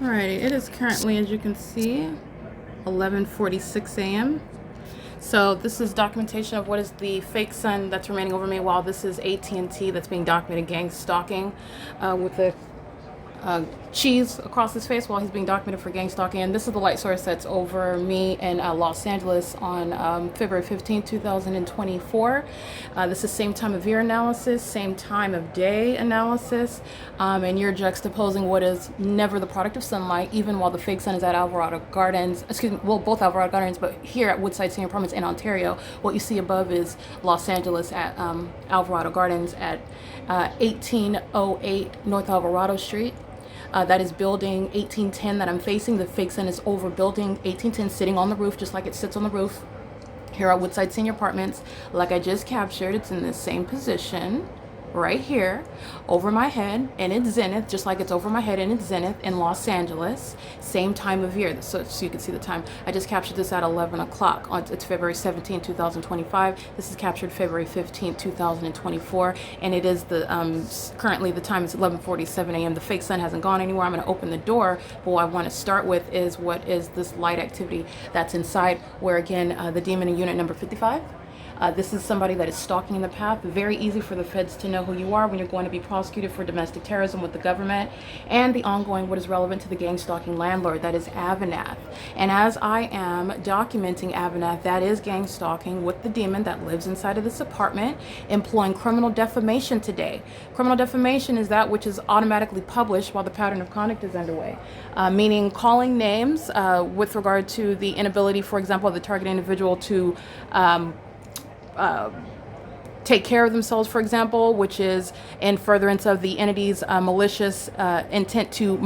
Alrighty, it is currently, as you can see, 11:46 a.m. So this is documentation of what is the fake sun that's remaining over me, while this is AT&T that's being documented gang stalking with the cheese across his face while he's being documented for gang stalking. And this is the light source that's over me in Los Angeles on February 15, 2024. This is same time of year analysis, same time of day analysis, and you're juxtaposing what is never the product of sunlight, even while the fake sun is at Alvarado Gardens, excuse me, well, both Alvarado Gardens, but here at Woodside Senior Apartments in Ontario, what you see above is Los Angeles at Alvarado Gardens at 1808 North Alvarado Street. That is building 1810 that I'm facing. The fake sun is over building 1810, sitting on the roof, just like it sits on the roof here at Woodside Senior Apartments. Like I just captured, it's in the same position right here over my head in its zenith, just like it's over my head in its zenith in Los Angeles, same time of year. So you can see the time. I just captured this at 11 o'clock. It's February 17, 2025. This is captured February 15, 2024, and it is the currently the time is 11:47 a.m. The fake sun hasn't gone anywhere. I'm going to open the door, but what I want to start with is what is this light activity that's inside, where again the demon in unit number 55. This is somebody that is stalking in the path. Very easy for the feds to know who you are when you're going to be prosecuted for domestic terrorism with the government, and the ongoing what is relevant to the gang stalking landlord, that is AVANATH. And as I am documenting AVANATH, that is gang stalking with the demon that lives inside of this apartment, employing criminal defamation today. Criminal defamation is that which is automatically published while the pattern of conduct is underway, meaning calling names with regard to the inability, for example, of the target individual to take care of themselves, for example, which is in furtherance of the entity's malicious intent to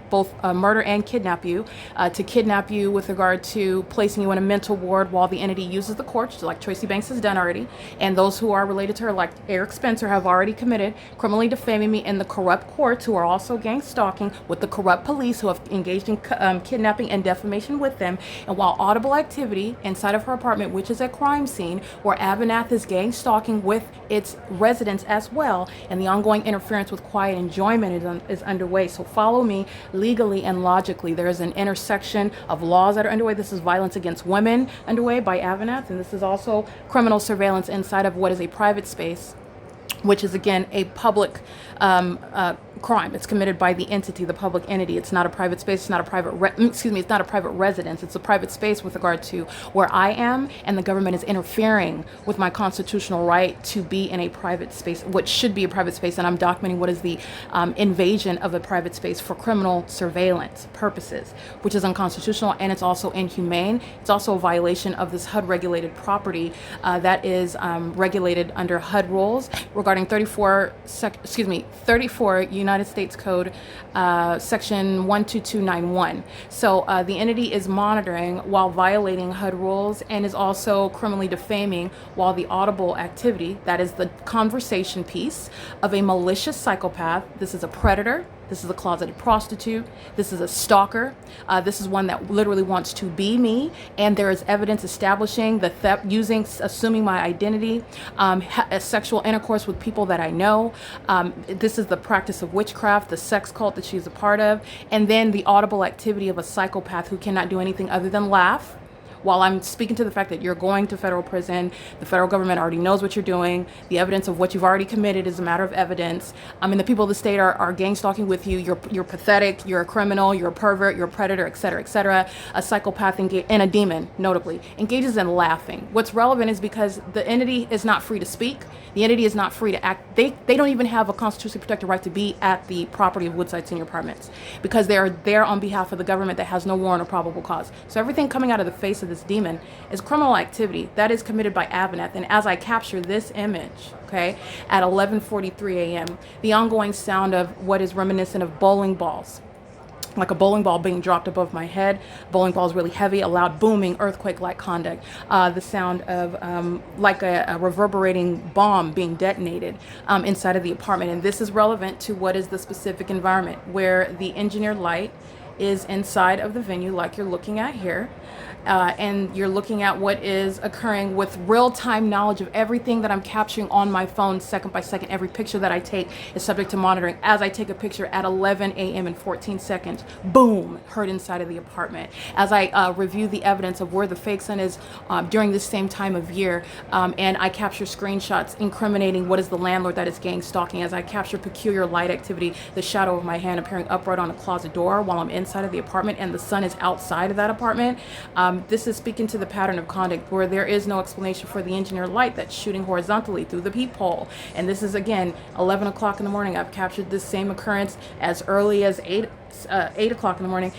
both murder and kidnap you, to kidnap you with regard to placing you in a mental ward while the entity uses the courts, like Tracy Banks has done already, and those who are related to her, like Eric Spencer, have already committed criminally defaming me in the corrupt courts, who are also gang stalking with the corrupt police, who have engaged in kidnapping and defamation with them. And while audible activity inside of her apartment, which is a crime scene, where AVANATH is gang stalking with its residents as well, and the ongoing interference with quiet enjoyment is underway. So follow me legally and logically. There is an intersection of laws that are underway. This is violence against women underway by AVANATH, and this is also criminal surveillance inside of what is a private space, which is again a public crime. It's committed by the entity, the public entity. It's not a private space. It's not a private it's not a private residence. It's a private space with regard to where I am, and the government is interfering with my constitutional right to be in a private space, what should be a private space, and I'm documenting what is the invasion of a private space for criminal surveillance purposes, which is unconstitutional, and it's also inhumane. It's also a violation of this HUD regulated property that is regulated under HUD rules regarding 34 United States Code section 12291. So the entity is monitoring while violating HUD rules, and is also criminally defaming while the audible activity, that is the conversation piece of a malicious psychopath. This is a predator. This is a closeted prostitute. This is a stalker. This is one that literally wants to be me. And there is evidence establishing the theft, assuming my identity, a sexual intercourse with people that I know. This is the practice of witchcraft, the sex cult that she's a part of. And then the audible activity of a psychopath who cannot do anything other than laugh while I'm speaking to the fact that you're going to federal prison. The federal government already knows what you're doing. The evidence of what you've already committed is a matter of evidence. I mean, the people of the state are gang stalking with you. You're pathetic. You're a criminal. You're a pervert. You're a predator, etc., etc. A psychopath and a demon, notably, engages in laughing. What's relevant is because the entity is not free to speak. The entity is not free to act. They don't even have a constitutionally protected right to be at the property of Woodside Senior Apartments, because they are there on behalf of the government that has no warrant or probable cause. So everything coming out of the face of this demon is criminal activity that is committed by AVANATH. And as I capture this image, okay, at 11:43 a.m., the ongoing sound of what is reminiscent of bowling balls, like a bowling ball being dropped above my head. Bowling ball is really heavy, a loud booming, earthquake-like conduct. The sound of like a reverberating bomb being detonated inside of the apartment. And this is relevant to what is the specific environment where the engineered light is inside of the venue like you're looking at here. And you're looking at what is occurring with real-time knowledge of everything that I'm capturing on my phone second by second. Every picture that I take is subject to monitoring. As I take a picture at 11 a.m. and 14 seconds, boom, heard inside of the apartment. As I review the evidence of where the fake sun is during this same time of year, and I capture screenshots incriminating what is the landlord that is gang stalking. As I capture peculiar light activity, the shadow of my hand appearing upright on a closet door while I'm inside of the apartment and the sun is outside of that apartment. This is speaking to the pattern of conduct where there is no explanation for the engineered light that's shooting horizontally through the peephole. And this is, again, 11 o'clock in the morning. I've captured this same occurrence as early as 8 o'clock in the morning,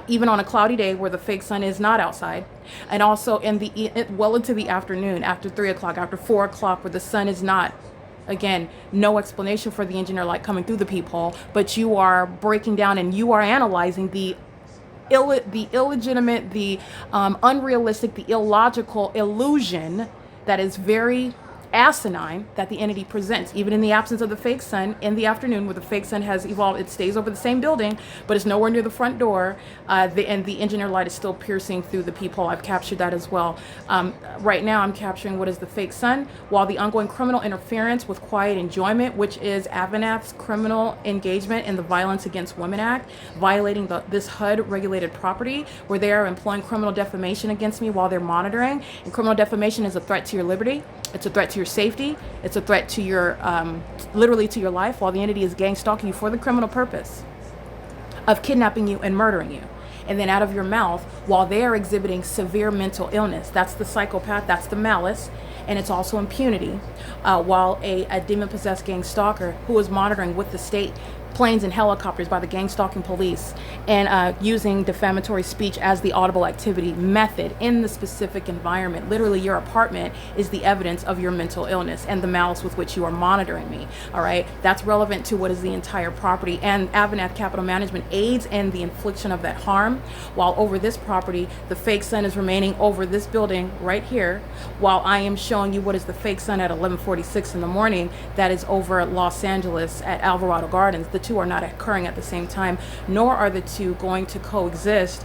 even on a cloudy day where the fake sun is not outside. And also in well into the afternoon, after 3 o'clock, after 4 o'clock, where the sun is not. Again, no explanation for the engineered light coming through the peephole, but you are breaking down and you are analyzing the illegitimate, the unrealistic, the illogical illusion that is very asinine that the entity presents, even in the absence of the fake sun in the afternoon, where the fake sun has evolved. It stays over the same building, but it's nowhere near the front door, and the engineered light is still piercing through the peephole. I've captured that as well. Right now I'm capturing what is the fake sun, while the ongoing criminal interference with quiet enjoyment, which is AVANATH's criminal engagement in the Violence Against Women Act, violating this HUD regulated property, where they are employing criminal defamation against me while they're monitoring. And criminal defamation is a threat to your liberty. It's a threat to your safety. It's a threat to your, literally to your life, while the entity is gang stalking you for the criminal purpose of kidnapping you and murdering you. And then out of your mouth, while they are exhibiting severe mental illness. That's the psychopath, that's the malice, and it's also impunity. While a demon-possessed gang stalker who is monitoring with the state planes and helicopters by the gang stalking police and using defamatory speech as the audible activity method in the specific environment. Literally, your apartment is the evidence of your mental illness and the malice with which you are monitoring me. All right, that's relevant to what is the entire property, and AVANATH Capital Management aids in the infliction of that harm, while over this property the fake sun is remaining over this building right here, while I am showing you what is the fake sun at 11:46 in the morning that is over Los Angeles at Alvarado Gardens. The two are not occurring at the same time, nor are the two going to coexist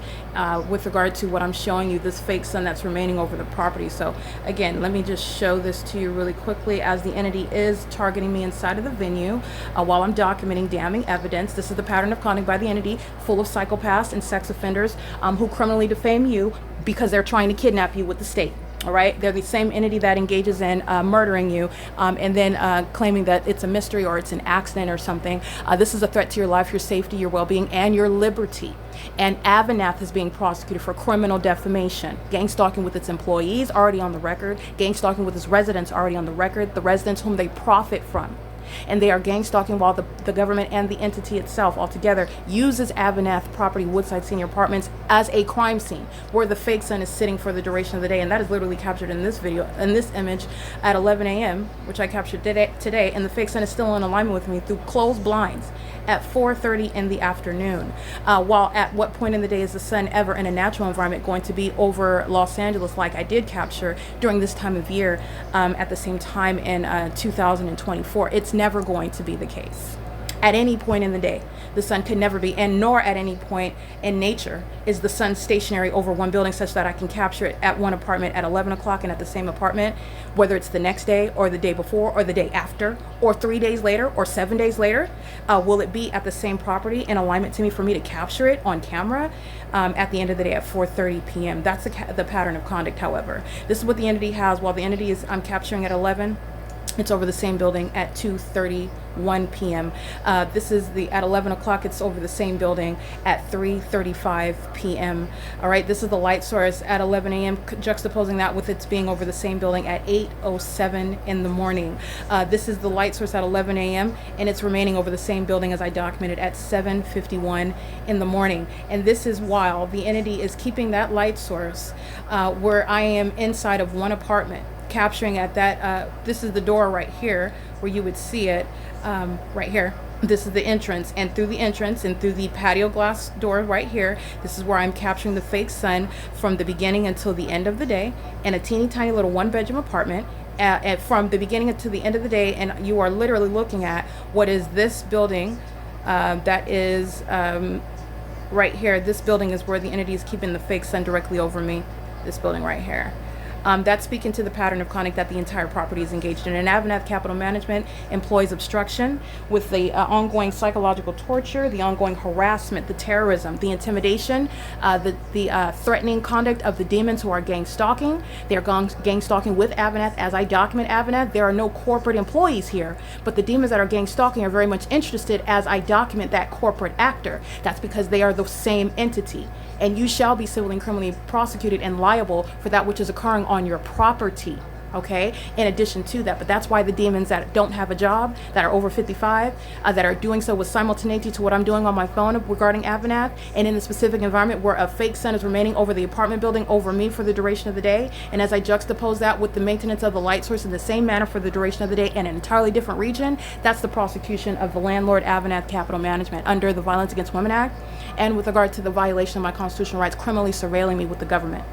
with regard to what I'm showing you, this fake sun that's remaining over the property. So again, let me just show this to you really quickly as the entity is targeting me inside of the venue while I'm documenting damning evidence. This is the pattern of conduct by the entity, full of psychopaths and sex offenders who criminally defame you because they're trying to kidnap you with the state. All right, they're the same entity that engages in murdering you and then claiming that it's a mystery or it's an accident or something. This is a threat to your life, your safety, your well-being, and your liberty. And AVANATH is being prosecuted for criminal defamation, gang stalking with its employees already on the record, gang stalking with its residents already on the record, the residents whom they profit from. And they are gang stalking while the government and the entity itself altogether uses AVANATH property, Woodside Senior Apartments, as a crime scene where the fake sun is sitting for the duration of the day. And that is literally captured in this video, in this image at 11 a.m., which I captured today. And the fake sun is still in alignment with me through closed blinds at 4:30 in the afternoon. While at what point in the day is the sun ever in a natural environment going to be over Los Angeles like I did capture during this time of year at the same time in 2024? It's never going to be the case. At any point in the day, the sun could never be, and nor at any point in nature is the sun stationary over one building such that I can capture it at one apartment at 11 o'clock and at the same apartment, whether it's the next day or the day before or the day after or 3 days later or 7 days later. Will it be at the same property in alignment to me for me to capture it on camera at the end of the day at 4:30 p.m.? That's the pattern of conduct, however. This is what the entity has. While the entity is I'm capturing at 11, it's over the same building at 2:31 p.m. This is at 11 o'clock, it's over the same building at 3:35 p.m. All right, this is the light source at 11 a.m., juxtaposing that with it's being over the same building at 8:07 in the morning. This is the light source at 11 a.m., and it's remaining over the same building as I documented at 7:51 in the morning. And this is while the entity is keeping that light source where I am inside of one apartment, capturing at that, this is the door right here where you would see it right here. This is the entrance, and through the entrance and through the patio glass door right here, this is where I'm capturing the fake sun from the beginning until the end of the day in a teeny tiny little one-bedroom apartment from the beginning until the end of the day. And you are literally looking at what is this building that is right here, this building is where the entity is keeping the fake sun directly over me. This building right here. That's speaking to the pattern of conduct that the entire property is engaged in. And AVANATH Capital Management employs obstruction with the ongoing psychological torture, the ongoing harassment, the terrorism, the intimidation, the threatening conduct of the demons who are gang stalking. They are gang stalking with AVANATH. As I document AVANATH, there are no corporate employees here, but the demons that are gang stalking are very much interested as I document that corporate actor. That's because they are the same entity. And you shall be civilly and criminally prosecuted and liable for that which is occurring on your property, okay, in addition to that. But that's why the demons that don't have a job, that are over 55, that are doing so with simultaneity to what I'm doing on my phone regarding AVANATH, and in the specific environment where a fake sun is remaining over the apartment building over me for the duration of the day, and as I juxtapose that with the maintenance of the light source in the same manner for the duration of the day in an entirely different region, that's the prosecution of the landlord AVANATH Capital Management under the Violence Against Women Act, and with regard to the violation of my constitutional rights, criminally surveilling me with the government.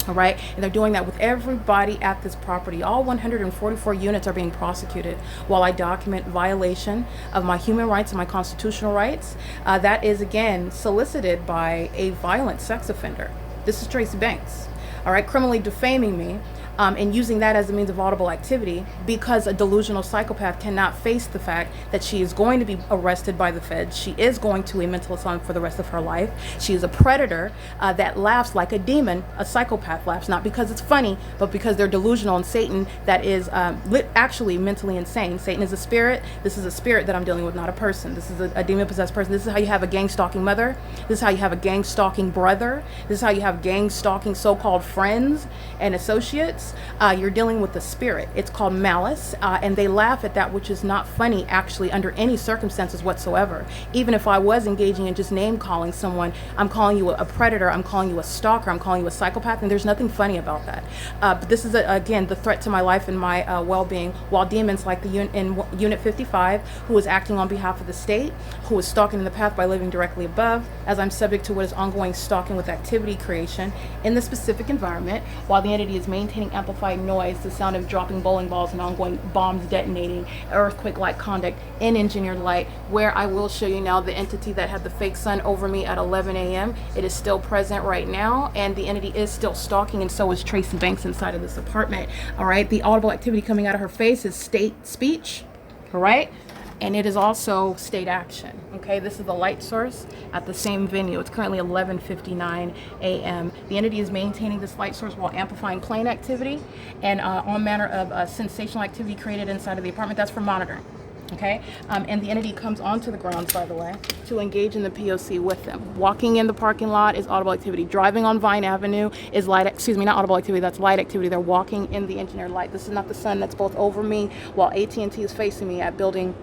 All right, and they're doing that with everybody at this property. All 144 units are being prosecuted while I document violation of my human rights and my constitutional rights. That is, again, solicited by a violent sex offender. This is Tracy Banks, all right, criminally defaming me. And using that as a means of audible activity, because a delusional psychopath cannot face the fact that she is going to be arrested by the feds. She is going to a mental asylum for the rest of her life. She is a predator that laughs like a demon. A psychopath laughs, not because it's funny, but because they're delusional, and Satan that is actually mentally insane. Satan is a spirit. This is a spirit that I'm dealing with, not a person. This is a demon-possessed person. This is how you have a gang-stalking mother. This is how you have a gang-stalking brother. This is how you have gang-stalking so-called friends and associates. You're dealing with the spirit. It's called malice, and they laugh at that which is not funny, actually, under any circumstances whatsoever. Even if I was engaging in just name calling someone, I'm calling you a predator, I'm calling you a stalker, I'm calling you a psychopath, and there's nothing funny about that. But this is, again, the threat to my life and my well-being, while demons like the in Unit 55, who is acting on behalf of the state, who is stalking in the path by living directly above, as I'm subject to what is ongoing stalking with activity creation in the specific environment, while the entity is maintaining amplified noise, the sound of dropping bowling balls and ongoing bombs detonating, earthquake-like conduct in engineered light, where I will show you now the entity that had the fake sun over me at 11 a.m. It is still present right now, and the entity is still stalking, and so is Tracy Banks inside of this apartment. All right, the audible activity coming out of her face is state speech, all right? And it is also state action. Okay, this is the light source at the same venue. It's currently 11:59 a.m. The entity is maintaining this light source while amplifying plane activity and all manner of sensational activity created inside of the apartment. That's for monitoring. Okay, and the entity comes onto the grounds, by the way, to engage in the P.O.C. with them. Walking in the parking lot is audible activity. Driving on Vine Avenue is light, not audible activity, that's light activity. They're walking in the engineered light. This is not the sun that's both over me while AT&T is facing me at building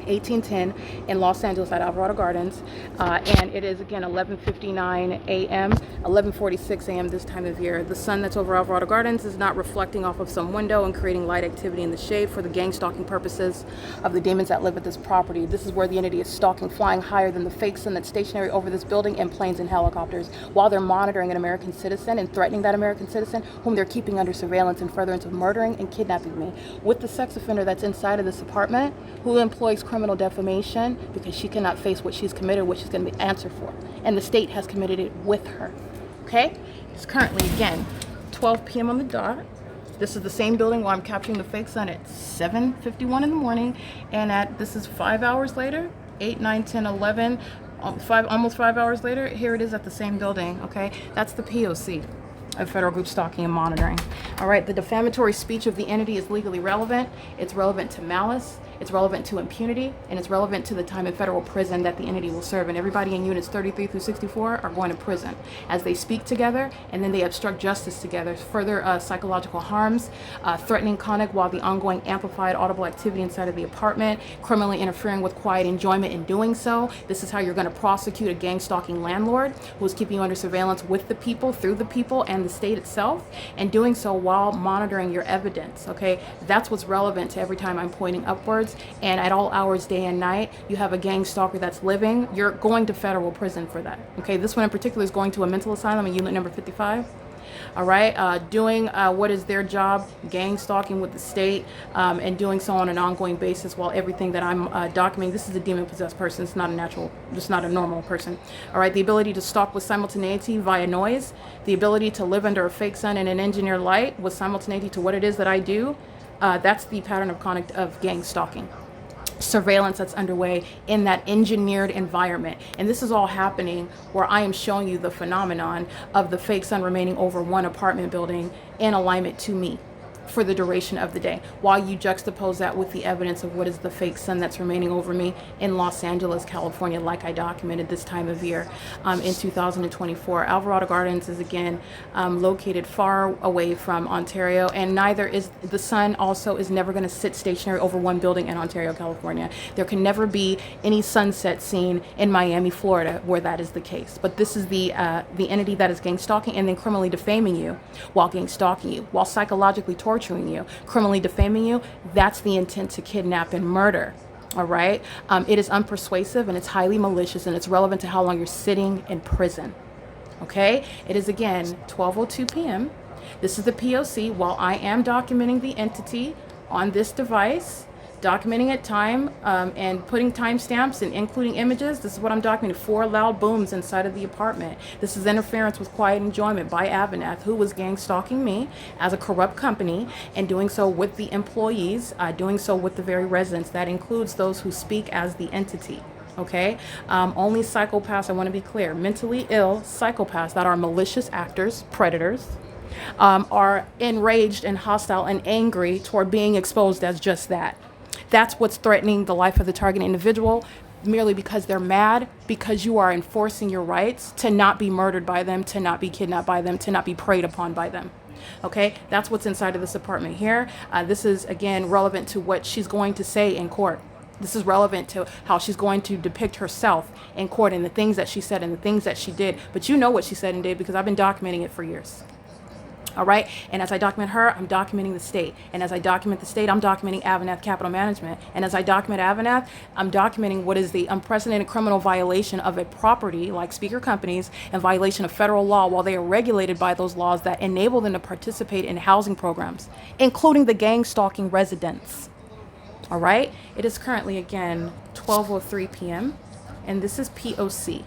1810 in Los Angeles at Alvarado Gardens, and it is again 11:59 a.m., 11:46 a.m. this time of year. The sun that's over Alvarado Gardens is not reflecting off of some window and creating light activity in the shade for the gang stalking purposes of the demons that live at this property. This is where the entity is stalking, flying higher than the fake sun that's stationary over this building in planes and helicopters, while they're monitoring an American citizen and threatening that American citizen, whom they're keeping under surveillance in furtherance of murdering and kidnapping me, with the sex offender that's inside of this apartment, who employs criminal defamation because she cannot face what she's committed, what she's going to be answered for, and the state has committed it with her. Okay, it's currently again 12 p.m. on the dot. This is the same building where I'm capturing the fake sun at 7:51 in the morning, and this is 5 hours later, 8, 9, 10, 11, almost 5 hours later, here it is at the same building. Okay, that's the P.O.C. of federal group stalking and monitoring. All right, the defamatory speech of the entity is legally relevant. It's relevant to malice. It's relevant to impunity, and it's relevant to the time in federal prison that the entity will serve. And everybody in units 33 through 64 are going to prison as they speak together, and then they obstruct justice together. Further psychological harms, threatening conduct while the ongoing amplified audible activity inside of the apartment, criminally interfering with quiet enjoyment in doing so. This is how you're going to prosecute a gang stalking landlord who is keeping you under surveillance with the people, through the people, and the state itself, and doing so while monitoring your evidence. Okay, that's what's relevant to every time I'm pointing upwards. And at all hours, day and night, you have a gang stalker that's living. You're going to federal prison for that. Okay, this one in particular is going to a mental asylum in unit number 55. All right, doing what is their job, gang stalking with the state, and doing so on an ongoing basis. While everything that I'm documenting, this is a demon-possessed person. It's not a natural, just not a normal person. All right, the ability to stalk with simultaneity via noise, the ability to live under a fake sun and an engineered light with simultaneity to what it is that I do. That's the pattern of conduct of gang stalking. Surveillance that's underway in that engineered environment. And this is all happening where I am showing you the phenomenon of the fake sun remaining over one apartment building in alignment to me for the duration of the day, while you juxtapose that with the evidence of what is the fake sun that's remaining over me in Los Angeles, California, like I documented this time of year in 2024. Alvarado Gardens is again located far away from Ontario, and neither is the sun. Also is never going to sit stationary over one building in Ontario, California. There can never be any sunset seen in Miami, Florida, where that is the case. But this is the entity that is gang stalking and then criminally defaming you while gang stalking you, while psychologically torturing you, criminally defaming you. That's the intent to kidnap and murder. All right. It is unpersuasive and it's highly malicious, and it's relevant to how long you're sitting in prison. Okay. It is again 12:02 p.m. This is the P.O.C. While I am documenting the entity on this device, documenting at time and putting timestamps and including images. This is what I'm documenting: 4 loud booms inside of the apartment. This is interference with quiet enjoyment by AVANATH, who was gang stalking me as a corrupt company and doing so with the employees, doing so with the very residents. That includes those who speak as the entity. Okay, only psychopaths, I want to be clear, mentally ill psychopaths that are malicious actors, predators, are enraged and hostile and angry toward being exposed as just that. That's what's threatening the life of the target individual, merely because they're mad, because you are enforcing your rights to not be murdered by them, to not be kidnapped by them, to not be preyed upon by them. Okay, that's what's inside of this apartment here. This is, again, relevant to what she's going to say in court. This is relevant to how she's going to depict herself in court and the things that she said and the things that she did. But you know what she said and did because I've been documenting it for years. All right. And as I document her, I'm documenting the state. And as I document the state, I'm documenting AVANATH Capital Management. And as I document AVANATH, I'm documenting what is the unprecedented criminal violation of a property like speaker companies and violation of federal law while they are regulated by those laws that enable them to participate in housing programs, including the gang stalking residents. All right. It is currently, again, 12:03 p.m. And this is P.O.C.